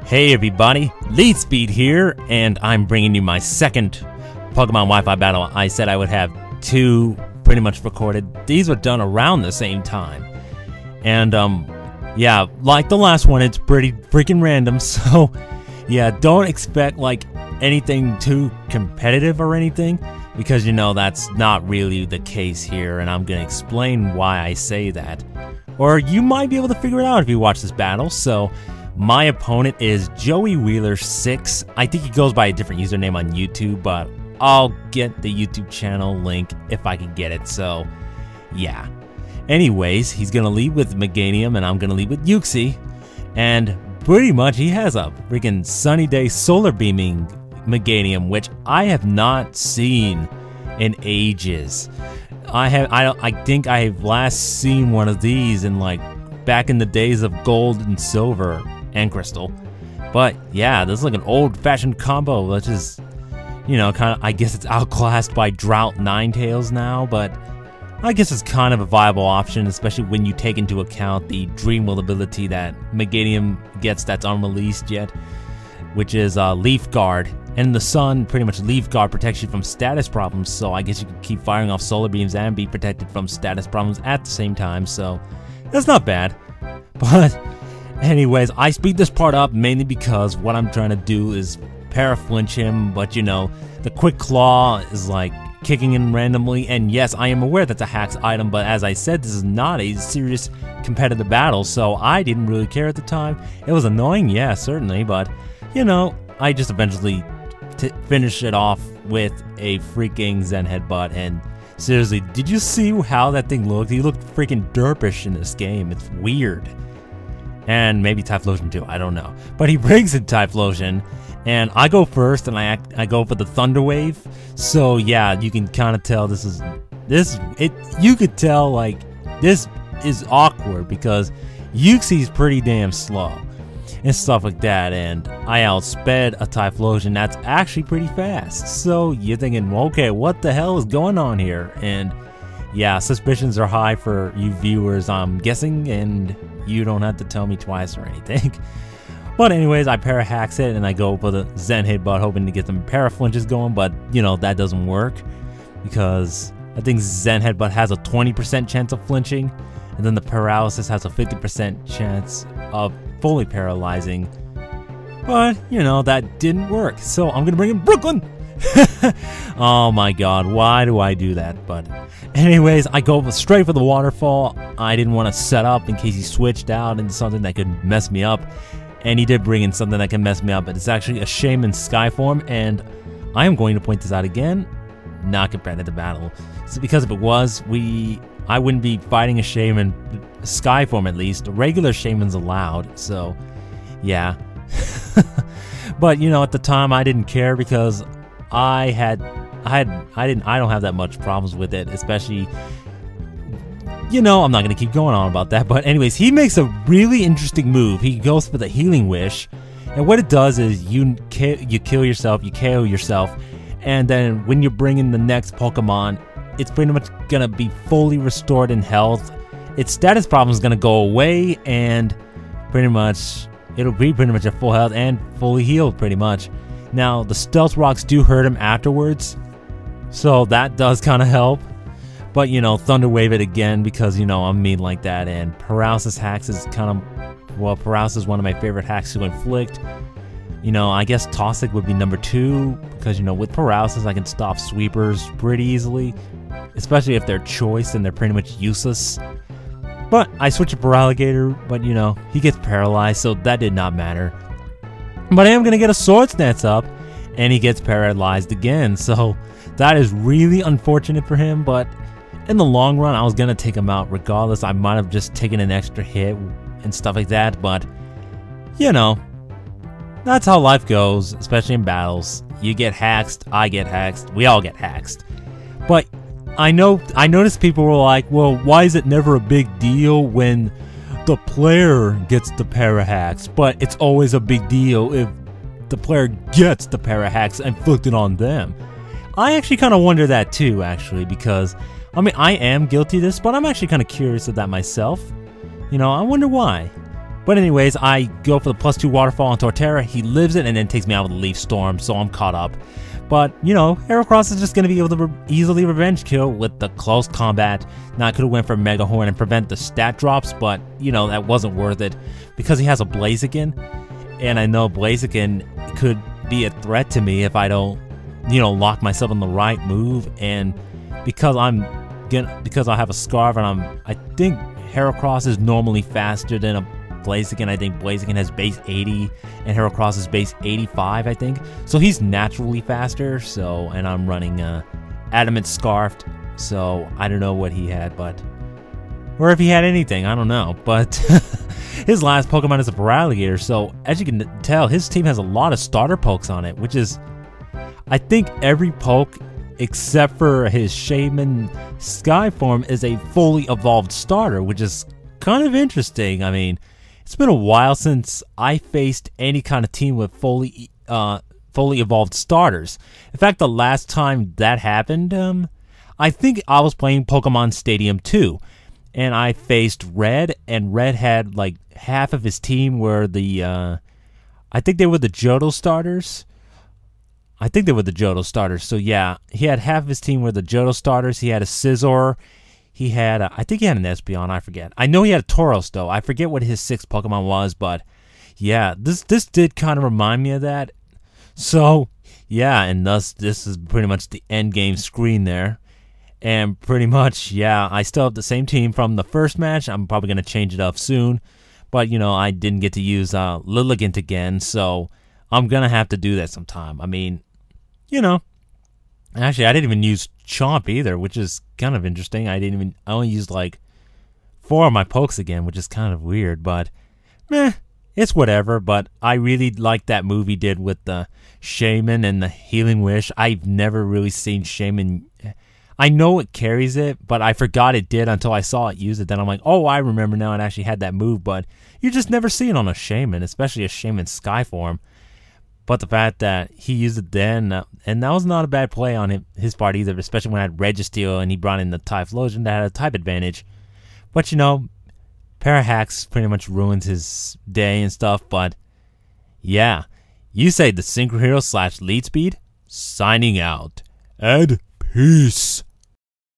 Hey everybody, Lead Speed here, and I'm bringing you my second Pokemon Wi-Fi battle. I said I would have two pretty much recorded. These were done around the same time. And, yeah, like the last one, it's pretty freaking random, so, yeah, don't expect, like, anything too competitive or anything, because, you know, that's not really the case here, and I'm gonna explain why I say that. Or you might be able to figure it out if you watch this battle, so... My opponent is joeywheeler6. I think he goes by a different username on YouTube, but I'll get the YouTube channel link if I can get it, so yeah. Anyways, he's gonna lead with Meganium and I'm gonna lead with Yuxi. And pretty much he has a freaking sunny day solar beaming Meganium, which I have not seen in ages. I think I have last seen one of these in like back in the days of gold and silver and crystal. But yeah, this is like an old-fashioned combo, which is, you know, kind of, I guess it's outclassed by Drought Ninetales now, but I guess it's kind of a viable option, especially when you take into account the Dream Will ability that Meganium gets that's unreleased yet, which is Leaf Guard. And the sun, pretty much Leaf Guard protects you from status problems, so I guess you can keep firing off solar beams and be protected from status problems at the same time, so that's not bad. But anyways, I speed this part up mainly because what I'm trying to do is para-flinch him, but you know, the Quick Claw is like kicking in randomly, and yes, I am aware that's a hacks item, but as I said, this is not a serious competitive battle, so I didn't really care at the time. It was annoying, yeah, certainly, but you know, I just eventually finish it off with a freaking Zen Headbutt, and seriously, did you see how that thing looked? He looked freaking derpish in this game. It's weird. And maybe Typhlosion too, I don't know. But he brings in Typhlosion, and I go first, and I go for the Thunder Wave. So yeah, you can kind of tell you could tell like this is awkward because Yuxi's pretty damn slow and stuff like that, and I outsped a Typhlosion that's actually pretty fast. So you're thinking, okay, what the hell is going on here? And yeah, suspicions are high for you viewers, I'm guessing, and you don't have to tell me twice or anything. But anyways, I para-hacks it and I go for the Zen Headbutt, hoping to get some para-flinches going, but you know, that doesn't work because I think Zen Headbutt has a 20% chance of flinching, and then the Paralysis has a 50% chance of fully paralyzing. But, you know, that didn't work, so I'm gonna bring in Brooklyn! Oh my god, why do I do that? But anyways, I go straight for the waterfall. I didn't want to set up in case he switched out into something that could mess me up, and he did bring in something that can mess me up, but it's actually a Shaman Skyform, and I am going to point this out again, not competitive battle. So because if it was, I wouldn't be fighting a Shaman Skyform, at least. Regular Shaman's allowed, so yeah. But you know, at the time I didn't care because I don't have that much problems with it, especially, you know, I'm not gonna keep going on about that. But anyways, he makes a really interesting move. He goes for the Healing Wish, and what it does is you kill yourself, you KO yourself, and then when you bring in the next Pokemon, it's pretty much gonna be fully restored in health. Its status problem is gonna go away, and pretty much it'll be pretty much at full health and fully healed pretty much. Now the Stealth Rocks do hurt him afterwards, so that does kind of help. But you know, Thunder Wave it again because, you know, I'm mean like that, and Paralysis hacks is kind of, well, Paralysis is one of my favorite hacks to inflict. You know, I guess Toxic would be number 2 because, you know, with Paralysis I can stop sweepers pretty easily, especially if they're choice and they're pretty much useless. But I switch to Paraligator, but you know, he gets paralyzed, so that did not matter. But I am going to get a Swords Dance up, and he gets paralyzed again, so that is really unfortunate for him, but in the long run, I was going to take him out regardless. I might have just taken an extra hit and stuff like that, but you know, that's how life goes, especially in battles. You get haxed, I get haxed, we all get haxed. But I noticed people were like, well, why is it never a big deal when the player gets the para-hacks? But it's always a big deal if the player gets the para-hacks inflicted on them. I actually kind of wonder that too, actually, because, I mean, I am guilty of this, but I'm actually kind of curious of that myself. You know, I wonder why. But anyways, I go for the +2 waterfall on Torterra. He lives it and then takes me out with the Leaf Storm, so I'm caught up. But, you know, Heracross is just going to be able to easily revenge kill with the close combat. Now, I could have went for Mega Horn and prevent the stat drops, but, you know, that wasn't worth it because he has a Blaziken. And I know Blaziken could be a threat to me if I don't, you know, lock myself on the right move. And because I have a Scarf and I think Heracross is normally faster than a Blaziken. I think Blaziken has base 80 and Heracross is base 85, I think. So he's naturally faster. So, and I'm running Adamant Scarfed. So I don't know what he had, but or if he had anything, I don't know. But his last Pokemon is a Feraligatr. So as you can tell, his team has a lot of starter pokes on it, which is, I think every poke except for his Shaman Skyform is a fully evolved starter, which is kind of interesting. I mean, it's been a while since I faced any kind of team with fully evolved starters. In fact, the last time that happened, I think I was playing Pokemon Stadium 2, and I faced Red, and Red had like half of his team were the, I think they were the Johto starters. So yeah, he had half of his team were the Johto starters. He had a Scizor. He had, I think he had an Espeon, I forget. I know he had a Tauros, though. I forget what his 6th Pokemon was, but yeah, this did kind of remind me of that. So, yeah, and thus, this is pretty much the end game screen there. And pretty much, yeah, I still have the same team from the first match. I'm probably going to change it up soon. But, you know, I didn't get to use Lilligant again, so I'm going to have to do that sometime. I mean, you know, actually, I didn't even use Chomp either, which is kind of interesting. I only used like 4 of my pokes again, which is kind of weird, but meh, it's whatever. But I really like that move he did with the Shaman and the Healing Wish. I've never really seen Shaman. I know it carries it, but I forgot it did until I saw it use it. Then I'm like, oh, I remember now it actually had that move, but you just never see it on a Shaman, especially a Shaman Skyform. But the fact that he used it then, and that was not a bad play on his part either, especially when I had Registeel and he brought in the Typhlosion that had a type advantage. But, you know, Parahax pretty much ruins his day and stuff. But, yeah, YuseiTheSynchroHero / Lead Speed, signing out. And peace.